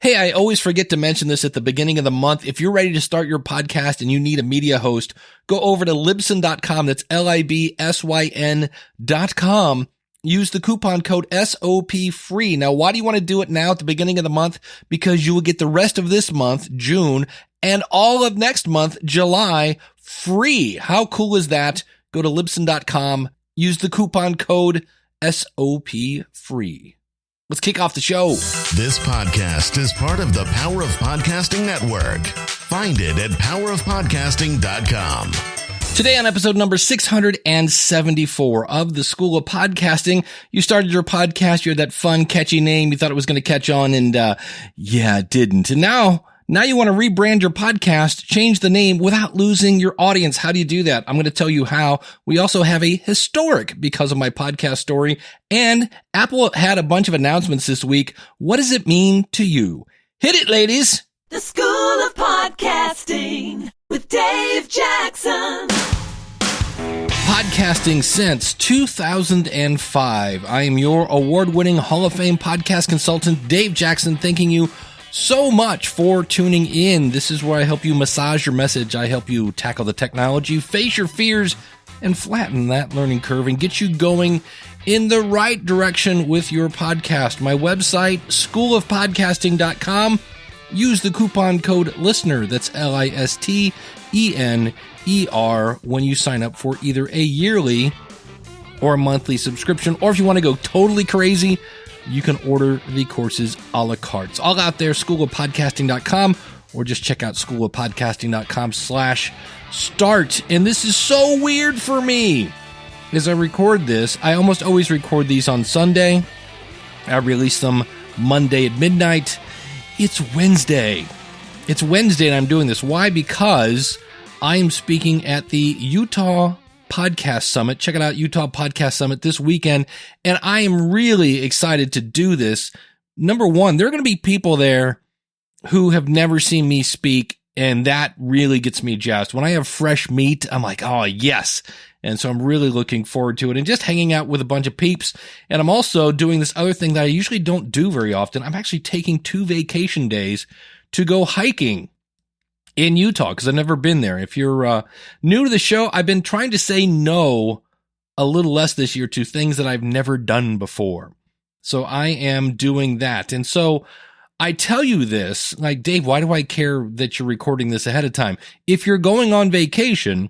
Hey, I always forget to mention this at the beginning of the month. If you're ready to start your podcast and you need a media host, go over to Libsyn.com. That's Libsyn.com. Use the coupon code SOPFREE. Now, why do you want to do it now at the beginning of the month? Because you will get the rest of this month, June, and all of next month, July, free. How cool is that? Go to Libsyn.com. Use the coupon code SOPFREE. Let's kick off the show. This podcast is part of the Power of Podcasting Network. Find it at powerofpodcasting.com. Today on episode number 674 of the School of Podcasting, you started your podcast, you had that fun, catchy name, you thought it was going to catch on, and it didn't. And now you want to rebrand your podcast, change the name without losing your audience. How do you do that? I'm going to tell you how. We also have a historic because of my podcast story, and Apple had a bunch of announcements this week. What does it mean to you? Hit it, ladies. The School of Podcasting with Dave Jackson. Podcasting since 2005. I am your award-winning Hall of Fame podcast consultant, Dave Jackson, thanking you so much for tuning in. This is where I help you massage your message. I help you tackle the technology, face your fears, and flatten that learning curve and get you going in the right direction with your podcast. My website, schoolofpodcasting.com. Use the coupon code LISTENER, that's LISTENER, when you sign up for either a yearly or a monthly subscription. Or if you want to go totally crazy, you can order the courses a la carte. It's all out there, schoolofpodcasting.com, or just check out schoolofpodcasting.com/start. And this is so weird for me. As I record this, I almost always record these on Sunday. I release them Monday at midnight. It's Wednesday. It's Wednesday and I'm doing this. Why? Because I am speaking at the Utah Podcast Summit. Check it out, Utah Podcast Summit this weekend. And I am really excited to do this. Number one, there are going to be people there who have never seen me speak, and that really gets me jazzed. When I have fresh meat, I'm like, oh, yes. And so I'm really looking forward to it and just hanging out with a bunch of peeps. And I'm also doing this other thing that I usually don't do very often. I'm actually taking 2 vacation days to go hiking in Utah because I've never been there. If you're new to the show, I've been trying to say no a little less this year to things that I've never done before. So I am doing that. And so I tell you this, like, Dave, why do I care that you're recording this ahead of time? If you're going on vacation,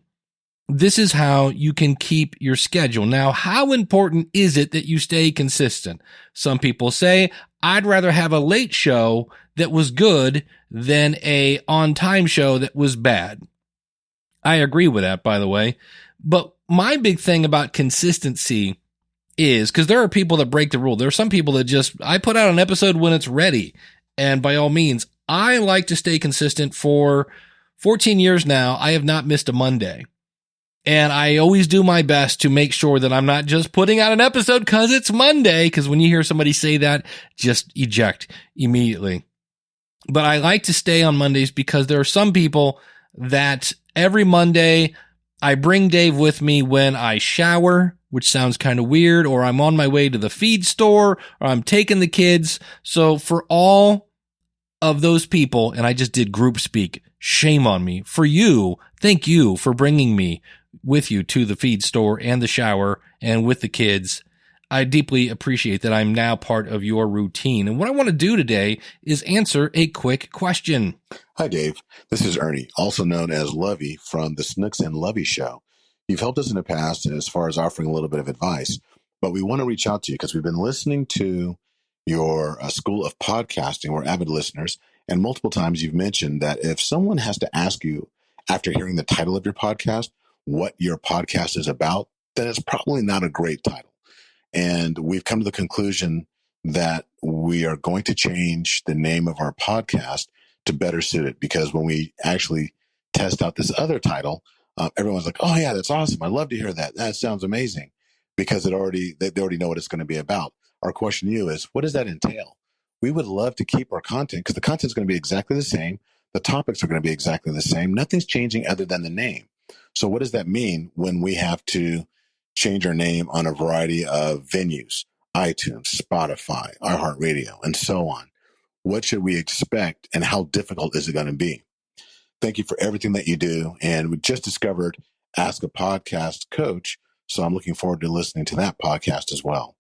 this is how you can keep your schedule. Now, how important is it that you stay consistent? Some people say, I'd rather have a late show that was good than a on-time show that was bad. I agree with that, by the way. But my big thing about consistency is, because there are people that break the rule. There are some people that just, I put out an episode when it's ready. And by all means, I like to stay consistent. For 14 years now, I have not missed a Monday. And I always do my best to make sure that I'm not just putting out an episode because it's Monday. Because when you hear somebody say that, just eject immediately. But I like to stay on Mondays because there are some people that every Monday I bring Dave with me when I shower, which sounds kind of weird, or I'm on my way to the feed store, or I'm taking the kids. So for all of those people, and I just did group speak, shame on me. For you, thank you for bringing me with you to the feed store and the shower and with the kids. I deeply appreciate that I'm now part of your routine. And what I want to do today is answer a quick question. Hi, Dave. This is Ernie, also known as Lovey from the Snooks and Lovey Show. You've helped us in the past as far as offering a little bit of advice, but we want to reach out to you because we've been listening to your School of Podcasting. We're avid listeners, and multiple times you've mentioned that if someone has to ask you after hearing the title of your podcast what your podcast is about, then it's probably not a great title. And we've come to the conclusion that we are going to change the name of our podcast to better suit it, because when we actually test out this other title, everyone's like, oh yeah, that's awesome. I'd love to hear that. That sounds amazing, because they already know what it's going to be about. Our question to you is, what does that entail? We would love to keep our content, because the content is going to be exactly the same. The topics are going to be exactly the same. Nothing's changing other than the name. So what does that mean when we have to change our name on a variety of venues, iTunes, Spotify, iHeartRadio, and so on? What should we expect, and how difficult is it going to be? Thank you for everything that you do. And we just discovered Ask a Podcast Coach, so I'm looking forward to listening to that podcast as well.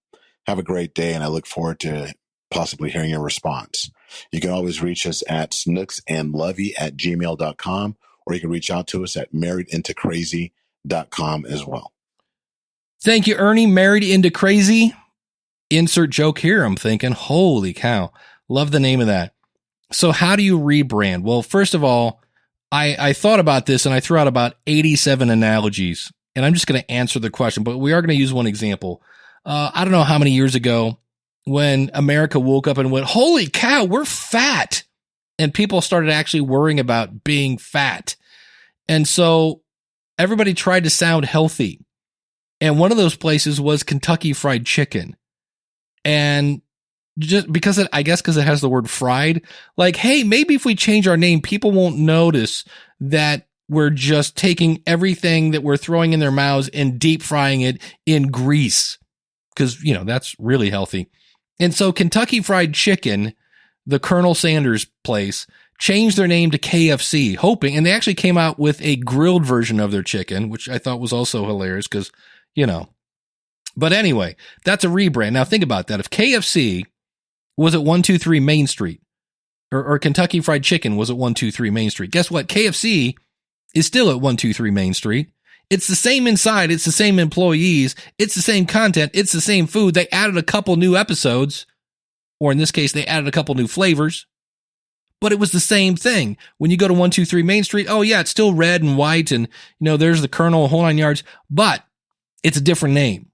Have a great day, and I look forward to possibly hearing your response. You can always reach us at snooksandlovey@gmail.com, or you can reach out to us at marriedintocrazy.com as well. Thank you, Ernie. Married into Crazy. Insert joke here. I'm thinking, holy cow. Love the name of that. So how do you rebrand? Well, first of all, I thought about this and I threw out about 87 analogies, and I'm just going to answer the question, but we are going to use one example. I don't know how many years ago when America woke up and went, holy cow, we're fat. And people started actually worrying about being fat. And so everybody tried to sound healthy. And one of those places was Kentucky Fried Chicken. And just because it has the word fried, like, hey, maybe if we change our name, people won't notice that we're just taking everything that we're throwing in their mouths and deep frying it in grease. Because, that's really healthy. And so Kentucky Fried Chicken, the Colonel Sanders place, changed their name to KFC, hoping, and they actually came out with a grilled version of their chicken, which I thought was also hilarious because, But anyway, that's a rebrand. Now think about that. If KFC was at 123 Main Street, or Kentucky Fried Chicken was at 123 Main Street, guess what? KFC is still at 123 Main Street. It's the same inside. It's the same employees. It's the same content. It's the same food. They added a couple new episodes, or in this case, they added a couple new flavors, but it was the same thing. When you go to 123 Main Street, oh yeah, it's still red and white, and there's the Colonel, whole 9 yards, but it's a different name.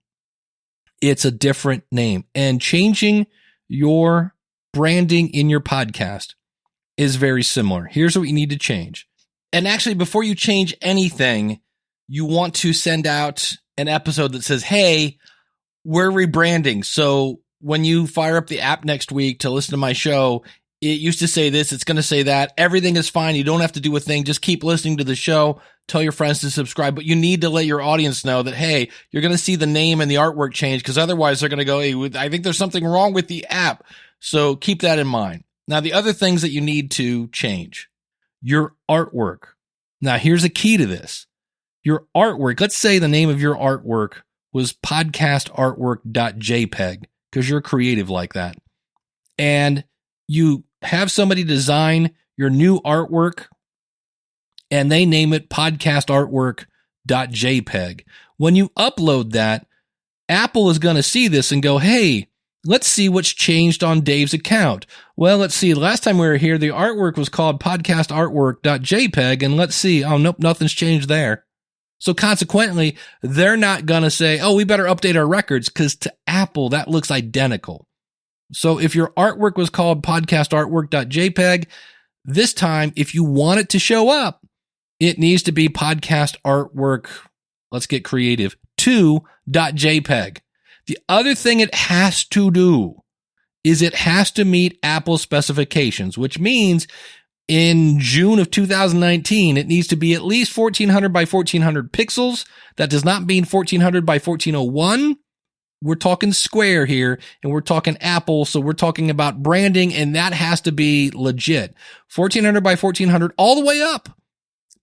It's a different name. And changing your branding in your podcast is very similar. Here's what you need to change. And actually, before you change anything, you want to send out an episode that says, hey, we're rebranding. So when you fire up the app next week to listen to my show, it used to say this, it's going to say that. Everything is fine. You don't have to do a thing. Just keep listening to the show. Tell your friends to subscribe. But you need to let your audience know that, hey, you're going to see the name and the artwork change, because otherwise they're going to go, hey, I think there's something wrong with the app. So keep that in mind. Now, the other things that you need to change, your artwork. Now, here's a key to this. Your artwork, let's say the name of your artwork was podcastartwork.jpg, because you're creative like that. And you have somebody design your new artwork and they name it podcastartwork.jpg. When you upload that, Apple is going to see this and go, hey, let's see what's changed on Dave's account. Well, let's see. Last time we were here, the artwork was called podcastartwork.jpg, and let's see. Oh, nope, nothing's changed there. So consequently, they're not going to say, oh, we better update our records, because to Apple, that looks identical. So if your artwork was called podcastartwork.jpg, this time, if you want it to show up, it needs to be podcast artwork, let's get creative, 2.jpg. The other thing it has to do is it has to meet Apple specifications, which means in June of 2019, it needs to be at least 1400 by 1400 pixels. That does not mean 1400 by 1401. We're talking square here, and we're talking Apple, so we're talking about branding, and that has to be legit. 1400 by 1400 all the way up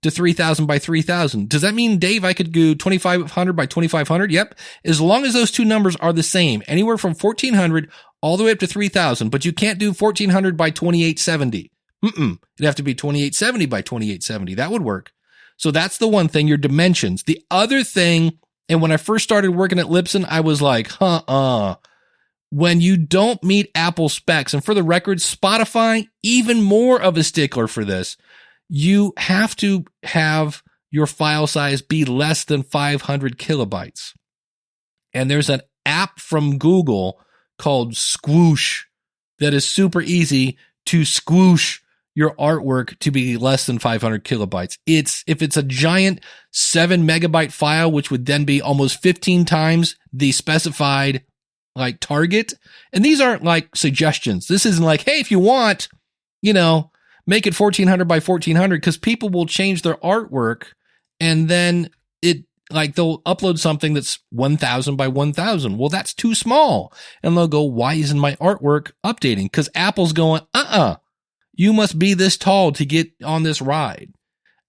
to 3000 by 3000. Does that mean, Dave, I could do 2500 by 2500? Yep. As long as those two numbers are the same, anywhere from 1400 all the way up to 3000, but you can't do 1400 by 2870. It'd have to be 2870 by 2870. That would work. So that's the one thing, your dimensions. The other thing, and when I first started working at Libsyn, I was like, when you don't meet Apple specs, and for the record, Spotify, even more of a stickler for this, you have to have your file size be less than 500 kilobytes. And there's an app from Google called Squoosh that is super easy to squoosh your artwork to be less than 500 kilobytes. If it's a giant 7 megabyte file, which would then be almost 15 times the specified target. And these aren't like suggestions. This isn't like, hey, if you want, make it 1400 by 1400, because people will change their artwork and then Like they'll upload something that's 1,000 by 1,000. Well, that's too small. And they'll go, why isn't my artwork updating? Because Apple's going, you must be this tall to get on this ride.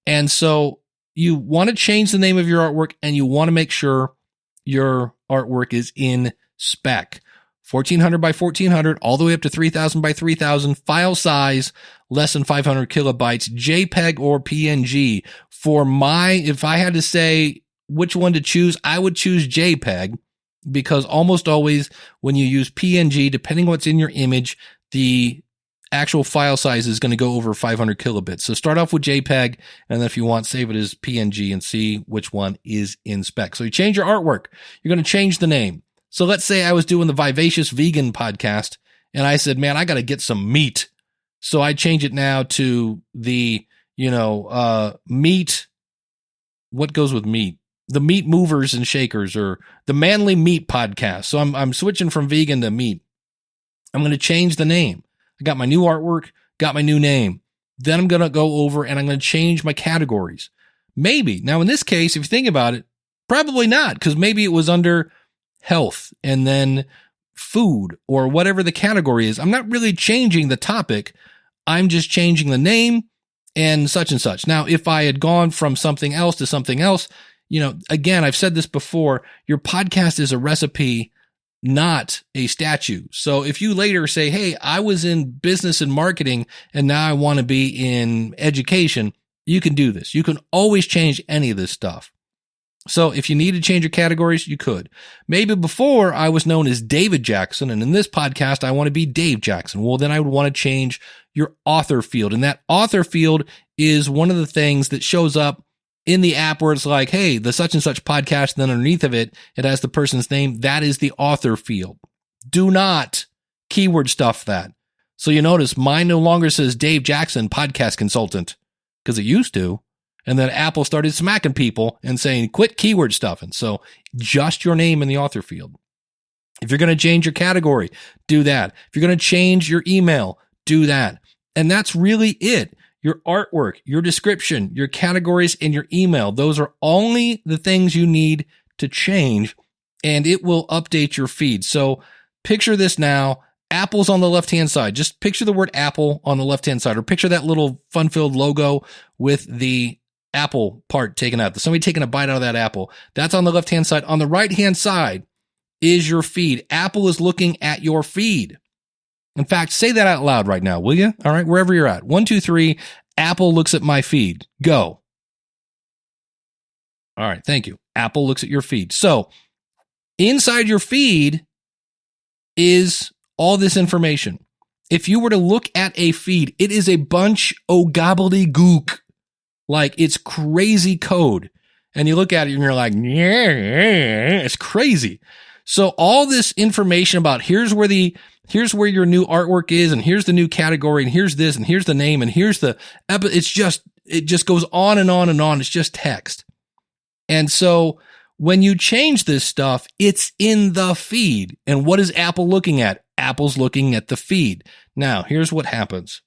And so you want to change the name of your artwork, and you want to make sure your artwork is in spec. 1,400 by 1,400, all the way up to 3,000 by 3,000, file size, less than 500 kilobytes, JPEG or PNG. If I had to say which one to choose, I would choose JPEG, because almost always when you use PNG, depending what's in your image, the actual file size is going to go over 500 kilobits. So start off with JPEG, and then if you want, save it as PNG and see which one is in spec. So you change your artwork. You're going to change the name. So let's say I was doing the Vivacious Vegan podcast, and I said, man, I got to get some meat. So I change it now to the, meat. What goes with meat? The Meat Movers and Shakers, or the Manly Meat Podcast. So I'm switching from vegan to meat. I'm going to change the name. I got my new artwork, got my new name. Then I'm going to go over and I'm going to change my categories. Maybe. Now, in this case, if you think about it, probably not, because maybe it was under health and then food or whatever the category is. I'm not really changing the topic. I'm just changing the name and such and such. Now, if I had gone from something else to something else, again, I've said this before, your podcast is a recipe, not a statue. So if you later say, hey, I was in business and marketing and now I want to be in education, you can do this. You can always change any of this stuff. So if you need to change your categories, you could. Maybe before I was known as David Jackson, and in this podcast, I want to be Dave Jackson. Well, then I would want to change your author field. And that author field is one of the things that shows up in the app where it's like, hey, the such and such podcast, and then underneath of it, it has the person's name. That is the author field. Do not keyword stuff that. So you notice mine no longer says Dave Jackson, podcast consultant, because it used to. And then Apple started smacking people and saying, quit keyword stuffing. So just your name in the author field. If you're going to change your category, do that. If you're going to change your email, do that. And that's really it. Your artwork, your description, your categories, and your email. Those are only the things you need to change, and it will update your feed. So picture this now. Apple's on the left-hand side. Just picture the word Apple on the left-hand side, or picture that little fun-filled logo with the Apple part taken out. Somebody taking a bite out of that apple. That's on the left-hand side. On the right-hand side is your feed. Apple is looking at your feed. In fact, say that out loud right now, will you? All right, wherever you're at. 1, 2, 3, Apple looks at my feed. Go. All right, thank you. Apple looks at your feed. So inside your feed is all this information. If you were to look at a feed, it is a bunch of gobbledygook. Like, it's crazy code. And you look at it and you're like, yeah, it's crazy. So all this information about here's where your new artwork is, and here's the new category, and here's this, and here's the name, and here's the, it just goes on and on and on. It's just text. And so when you change this stuff, it's in the feed. And what is Apple looking at? Apple's looking at the feed. Now, here's what happens.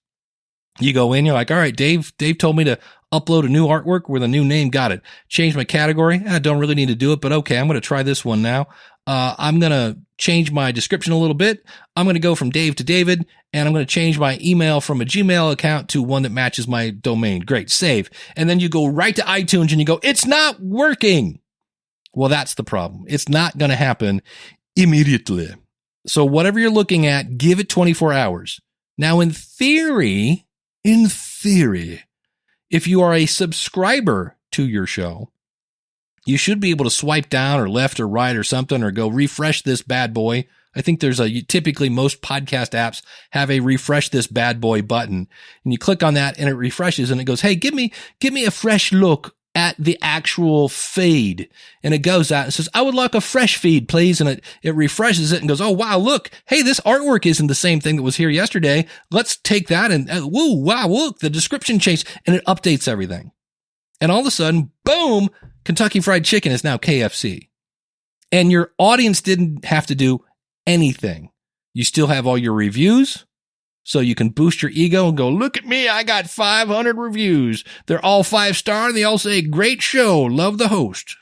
You go in, you're like, all right, Dave told me to upload a new artwork with a new name. Got it. Change my category. I don't really need to do it, but okay, I'm going to try this one now. I'm going to change my description a little bit. I'm going to go from Dave to David, and I'm going to change my email from a Gmail account to one that matches my domain. Great. Save. And then you go right to iTunes and you go, it's not working. Well, that's the problem. It's not going to happen immediately. So whatever you're looking at, give it 24 hours. Now, in theory, if you are a subscriber to your show, you should be able to swipe down or left or right or something, or go refresh this bad boy. I think typically most podcast apps have a refresh this bad boy button, and you click on that and it refreshes and it goes, hey, give me a fresh look at the actual feed. And it goes out and says, I would like a fresh feed, please. And it refreshes it and goes, oh, wow, look, hey, this artwork isn't the same thing that was here yesterday. Let's take that and whoa, wow, look, the description changed, and it updates everything. And all of a sudden, boom, Kentucky Fried Chicken is now KFC. And your audience didn't have to do anything. You still have all your reviews, so you can boost your ego and go, look at me, I got 500 reviews. They're all 5-star, and they all say, great show, love the host.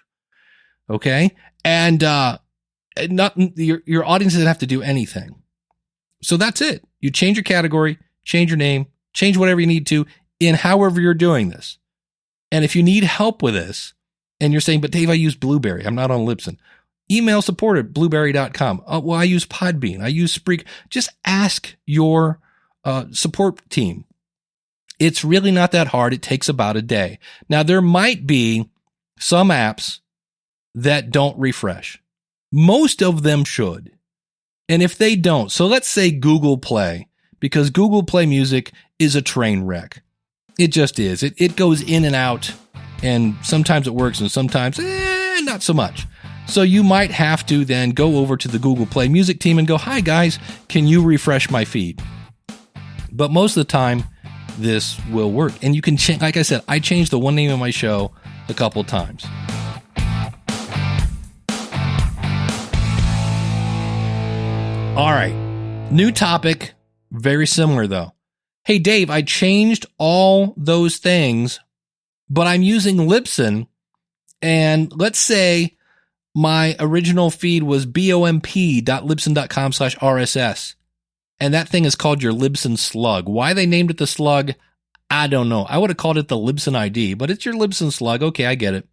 Okay. And, not your audience doesn't have to do anything. So that's it. You change your category, change your name, change whatever you need to in however you're doing this. And if you need help with this and you're saying, but Dave, I use Blueberry. I'm not on Libsyn. Email support at blueberry.com. Well, I use Podbean. I use Spreak. Just ask your support team. It's really not that hard. It takes about a day. Now, there might be some apps that don't refresh. Most of them should. And if they don't, so let's say Google Play, because Google Play Music is a train wreck. It just is. It goes in and out, and sometimes it works and sometimes not so much. So you might have to then go over to the Google Play Music team and go, hi guys, can you refresh my feed? But most of the time, this will work. And you can change, like I said, I changed the one name of my show a couple times. All right. New topic. Very similar though. Hey Dave, I changed all those things, but I'm using Libsyn. And let's say my original feed was bomp.libsyn.com/RSS. And that thing is called your Libsyn Slug. Why they named it the Slug, I don't know. I would have called it the Libsyn ID, but it's your Libsyn Slug. Okay, I get it.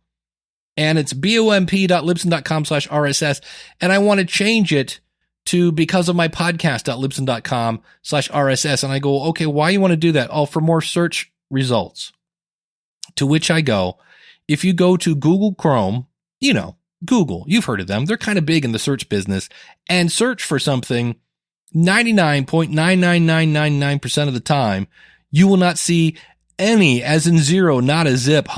And it's bomp.libsyn.com/RSS. And I want to change it to because of my podcast.libsyn.com/RSS. And I go, okay, why you want to do that? Oh, for more search results. To which I go, if you go to Google Chrome, you know, Google, you've heard of them. They're kind of big in the search business, and search for something 99.99999% of the time, you will not see any, as in zero, not a zip,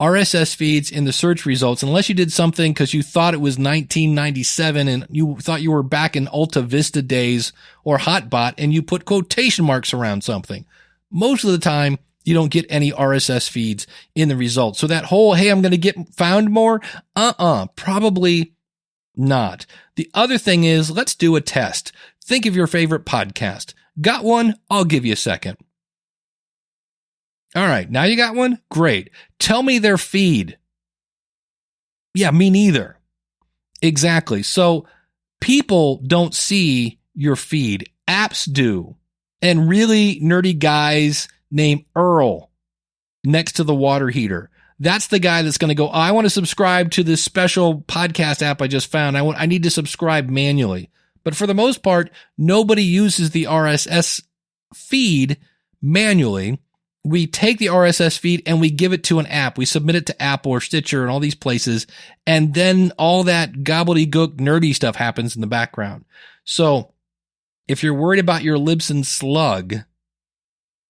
RSS feeds in the search results, unless you did something because you thought it was 1997 and you thought you were back in Alta Vista days or Hotbot and you put quotation marks around something. Most of the time, you don't get any RSS feeds in the results. So that whole, hey, I'm going to get found more, probably not. The other thing is, let's do a test. Think of your favorite podcast. Got one? I'll give you a second. All right, now you got one? Great. Tell me their feed. Yeah, me neither. Exactly. So people don't see your feed. Apps do. And really nerdy guys named Earl next to the water heater. That's the guy that's going to go, oh, I want to subscribe to this special podcast app I just found. I need to subscribe manually. But for the most part, nobody uses the RSS feed manually. We take the RSS feed and we give it to an app. We submit it to Apple or Stitcher and all these places. And then all that gobbledygook nerdy stuff happens in the background. So if you're worried about your Libsyn Slug,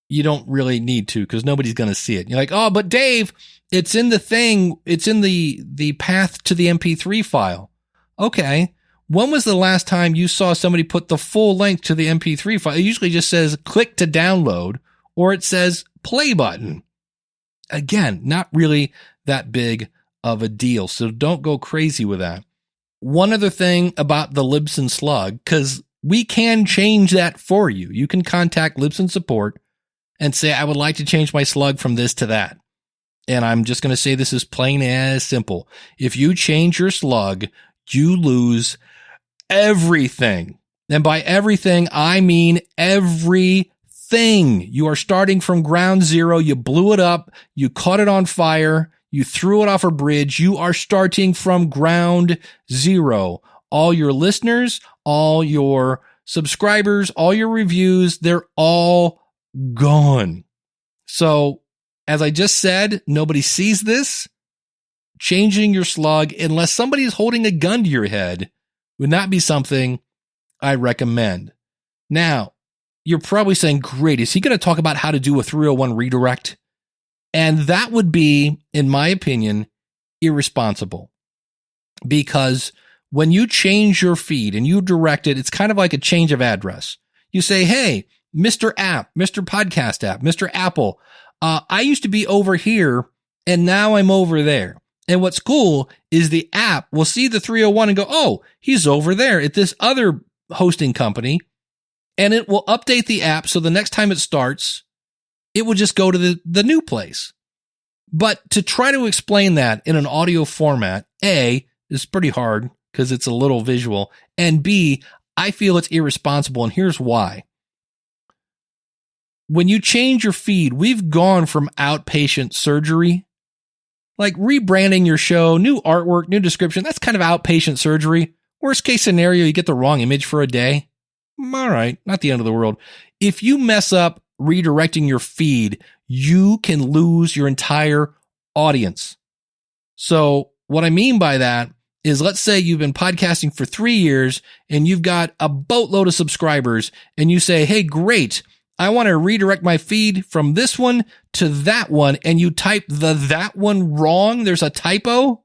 you don't really need to because nobody's going to see it. You're like, oh, but Dave, it's in the thing. It's in the path to the MP3 file. Okay. When was the last time you saw somebody put the full link to the MP3 file? It usually just says click to download or it says play button. Again, not really that big of a deal. So don't go crazy with that. One other thing about the Libsyn Slug, because we can change that for you. You can contact Libsyn support and say, I would like to change my slug from this to that. And I'm just going to say this is plain as simple. If you change your slug, you lose everything. And by everything, I mean everything. You are starting from ground zero. You blew it up. You caught it on fire. You threw it off a bridge. You are starting from ground zero. All your listeners, all your subscribers, all your reviews, they're all gone. So, as I just said, nobody sees this. Changing your slug, unless somebody is holding a gun to your head, would not be something I recommend. Now, you're probably saying, great, is he going to talk about how to do a 301 redirect? And that would be, in my opinion, irresponsible. Because when you change your feed and you direct it, it's kind of like a change of address. You say, hey, Mr. App, Mr. Podcast App, Mr. Apple, I used to be over here and now I'm over there. And what's cool is the app will see the 301 and go, oh, he's over there at this other hosting company. And it will update the app. So the next time it starts, it will just go to the new place. But to try to explain that in an audio format, A, is pretty hard because it's a little visual, and B, I feel it's irresponsible, and here's why. When you change your feed, we've gone from outpatient surgery, like rebranding your show, new artwork, new description, that's kind of outpatient surgery. Worst case scenario, you get the wrong image for a day. All right, not the end of the world. If you mess up redirecting your feed, you can lose your entire audience. So what I mean by that is, let's say you've been podcasting for 3 years and you've got a boatload of subscribers and you say, hey, great, I want to redirect my feed from this one to that one, and you type that one wrong. There's a typo.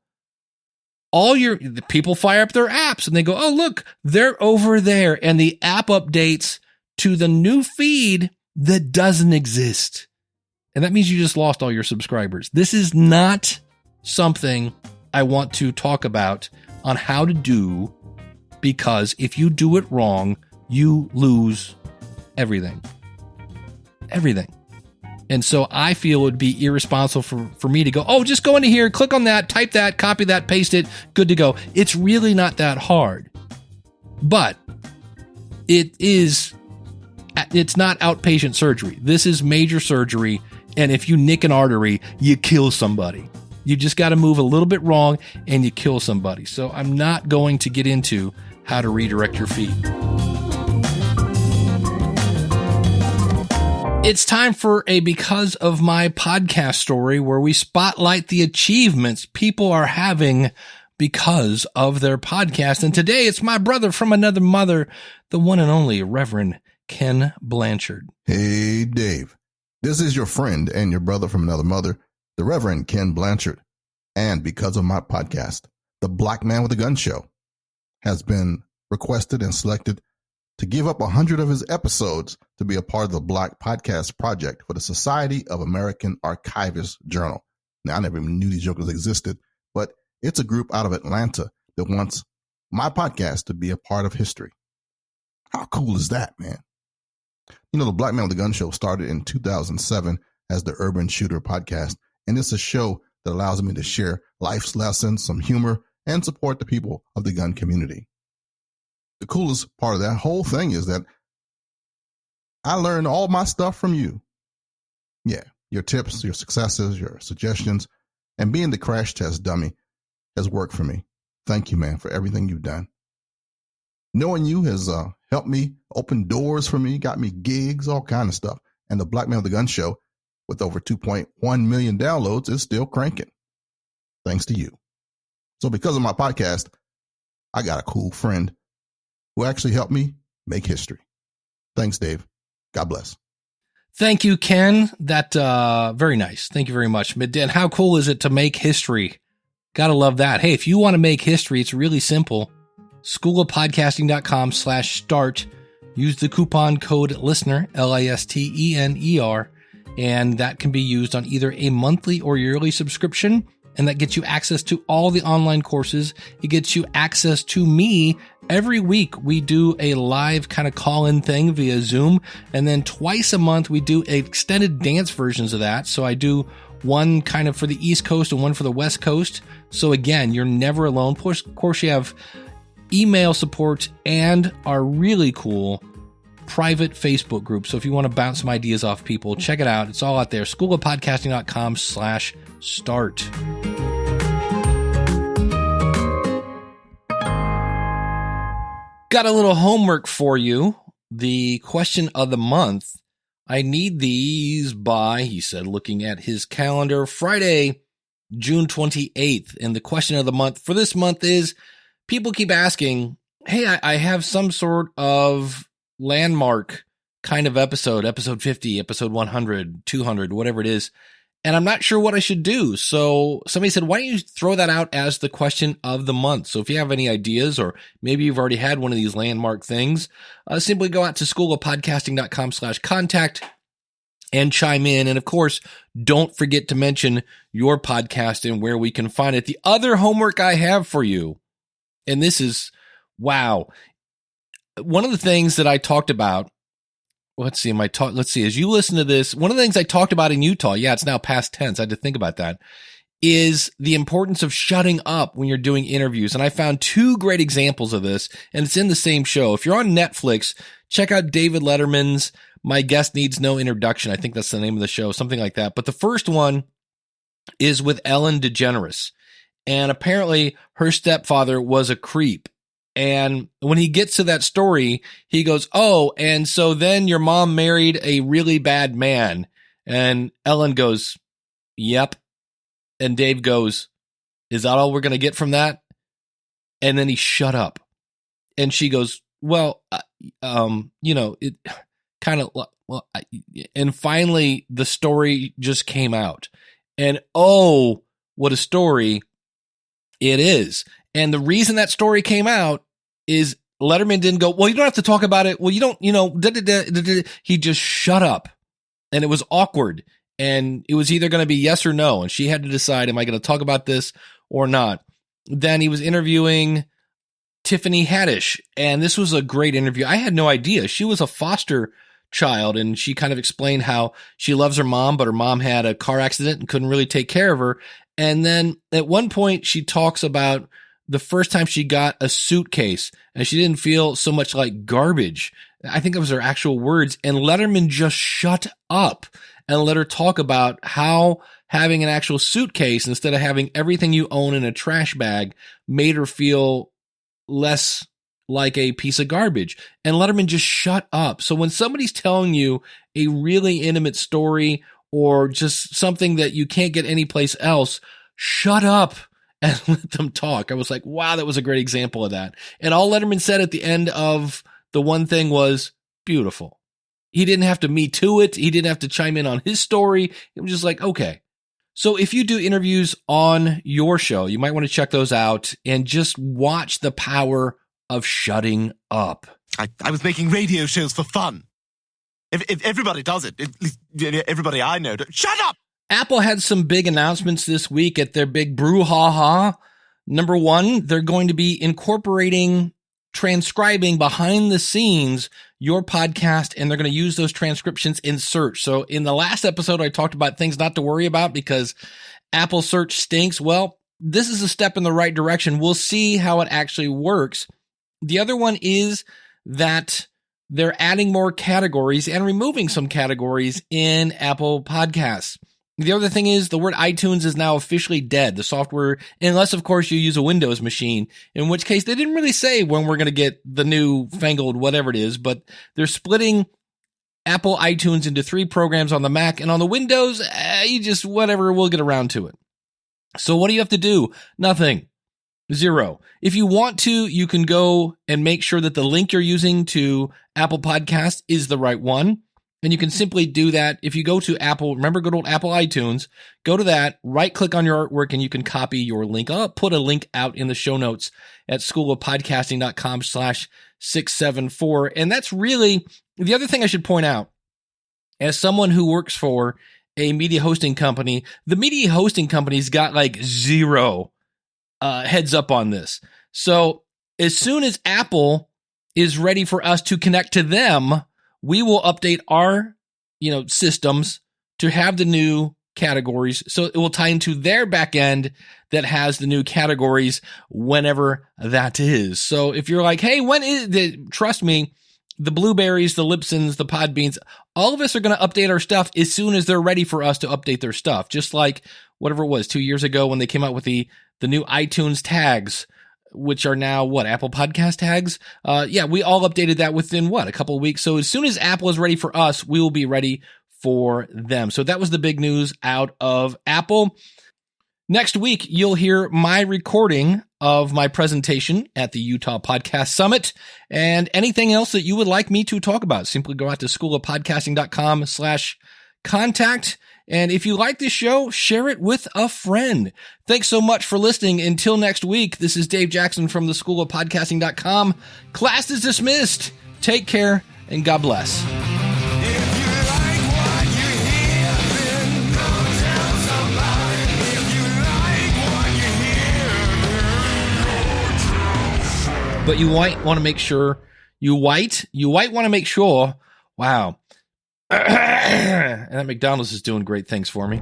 The people fire up their apps and they go, oh, look, they're over there. And the app updates to the new feed that doesn't exist. And that means you just lost all your subscribers. This is not something I want to talk about on how to do, because if you do it wrong, you lose everything. Everything. And so I feel it would be irresponsible for me to go, oh, just go into here, click on that, type that, copy that, paste it, good to go. It's really not that hard. But it's not outpatient surgery. This is major surgery. And if you nick an artery, you kill somebody. You just got to move a little bit wrong and you kill somebody. So I'm not going to get into how to redirect your feed. It's time for a Because of My podcast story, where we spotlight the achievements people are having because of their podcast. And today it's my brother from another mother, the one and only Reverend Ken Blanchard. Hey, Dave. This is your friend and your brother from another mother, the Reverend Ken Blanchard. And because of my podcast, The Black Man with a Gun Show has been requested and selected to give up 100 of his episodes to be a part of the Black Podcast Project for the Society of American Archivists Journal. Now, I never even knew these jokers existed, but it's a group out of Atlanta that wants my podcast to be a part of history. How cool is that, man? You know, the Black Man with a Gun Show started in 2007 as the Urban Shooter Podcast, and it's a show that allows me to share life's lessons, some humor, and support the people of the gun community. The coolest part of that whole thing is that I learned all my stuff from you. Yeah, your tips, your successes, your suggestions, and being the crash test dummy has worked for me. Thank you, man, for everything you've done. Knowing you has helped me open doors for me, got me gigs, all kind of stuff. And the Black Man with a Gun Show, with over 2.1 million downloads, is still cranking. Thanks to you. So because of my podcast, I got a cool friend who actually helped me make history. Thanks, Dave. God bless. Thank you, Ken. That, very nice. Thank you very much. And how cool is it to make history? Gotta love that. Hey, if you want to make history, it's really simple. schoolofpodcasting.com/start. Use the coupon code LISTENER, LISTENER, and that can be used on either a monthly or yearly subscription. And that gets you access to all the online courses. It gets you access to me. Every week we do a live kind of call-in thing via Zoom. And then twice a month we do extended dance versions of that. So I do one kind of for the East Coast and one for the West Coast. So again, you're never alone. Of course, you have email support and our really cool private Facebook group. So if you want to bounce some ideas off people, check it out. It's all out there. schoolofpodcasting.com/start. Got a little homework for you. The question of the month. I need these by, he said, looking at his calendar, Friday, June 28th. And the question of the month for this month is, people keep asking, hey, I have some sort of landmark kind of episode 50, episode 100, 200, whatever it is, and I'm not sure what I should do. So somebody said, why don't you throw that out as the question of the month? So if you have any ideas, or maybe you've already had one of these landmark things, simply go out to schoolofpodcasting.com/contact and chime in. And of course, don't forget to mention your podcast and where we can find it. The other homework I have for you, and this is, wow. One of the things that I talked about let's see, as you listen to this, one of the things I talked about in Utah, it's now past tense, I had to think about that, is the importance of shutting up when you're doing interviews. And I found 2 great examples of this, and it's in the same show. If you're on Netflix, check out David Letterman's My Guest Needs No Introduction. I think that's the name of the show, something like that. But the first one is with Ellen DeGeneres. And apparently her stepfather was a creep. And when he gets to that story, he goes, "Oh, and so then your mom married a really bad man." And Ellen goes, "Yep." And Dave goes, "Is that all we're going to get from that?" And then he shut up. And she goes, "Well, it kind of, and finally the story just came out. And oh, what a story it is. And the reason that story came out is Letterman didn't go, "Well, you don't have to talk about it. Well, you don't, he just shut up. And it was awkward. And it was either going to be yes or no. And she had to decide, am I going to talk about this or not? Then he was interviewing Tiffany Haddish. And this was a great interview. I had no idea. She was a foster child. And she kind of explained how she loves her mom, but her mom had a car accident and couldn't really take care of her. And then at one point she talks about the first time she got a suitcase and she didn't feel so much like garbage. I think that was her actual words. And Letterman just shut up and let her talk about how having an actual suitcase instead of having everything you own in a trash bag made her feel less like a piece of garbage. And Letterman just shut up. So when somebody's telling you a really intimate story or just something that you can't get anyplace else, shut up and let them talk. I was like, wow, that was a great example of that. And all Letterman said at the end of the one thing was beautiful. He didn't have to me too it. He didn't have to chime in on his story. It was just like, okay. So if you do interviews on your show, you might want to check those out and just watch the power of shutting up. I was making radio shows for fun. If everybody does it, everybody I know, shut up! Apple had some big announcements this week at their big brouhaha. Number one, they're going to be incorporating transcribing behind the scenes your podcast, and they're going to use those transcriptions in search. So in the last episode, I talked about things not to worry about because Apple search stinks. Well, this is a step in the right direction. We'll see how it actually works. The other one is that they're adding more categories and removing some categories in Apple Podcasts. The other thing is the word iTunes is now officially dead. The software, unless of course you use a Windows machine, in which case they didn't really say when we're going to get the new fangled whatever it is, but they're splitting Apple iTunes into 3 programs on the Mac, and on the Windows, you just whatever, we'll get around to it. So what do you have to do? Nothing. 0. If you want to, you can go and make sure that the link you're using to Apple Podcast is the right one. And you can simply do that. If you go to Apple, remember good old Apple iTunes, go to that, right click on your artwork, and you can copy your link. I'll put a link out in the show notes at schoolofpodcasting.com/674. And that's really the other thing I should point out. As someone who works for a media hosting company, the media hosting company's got like 0 heads up on this. So as soon as Apple is ready for us to connect to them, we will update our, systems to have the new categories. So it will tie into their back end that has the new categories whenever that is. So if you're like, hey, when is the, trust me, the Blueberries, the Lipsons, the Podbeans, all of us are going to update our stuff as soon as they're ready for us to update their stuff. Just like whatever it was 2 years ago when they came out with the new iTunes tags, which are now Apple Podcast tags. We all updated that within a couple of weeks. So as soon as Apple is ready for us, we will be ready for them. So that was the big news out of Apple. Next week, you'll hear my recording of my presentation at the Utah Podcast Summit and anything else that you would like me to talk about. Simply go out to schoolofpodcasting.com/contact. And if you like this show, share it with a friend. Thanks so much for listening. Until next week, this is Dave Jackson from the schoolofpodcasting.com. Class is dismissed. Take care and God bless. But you might want to make sure, wow, And that McDonald's is doing great things for me.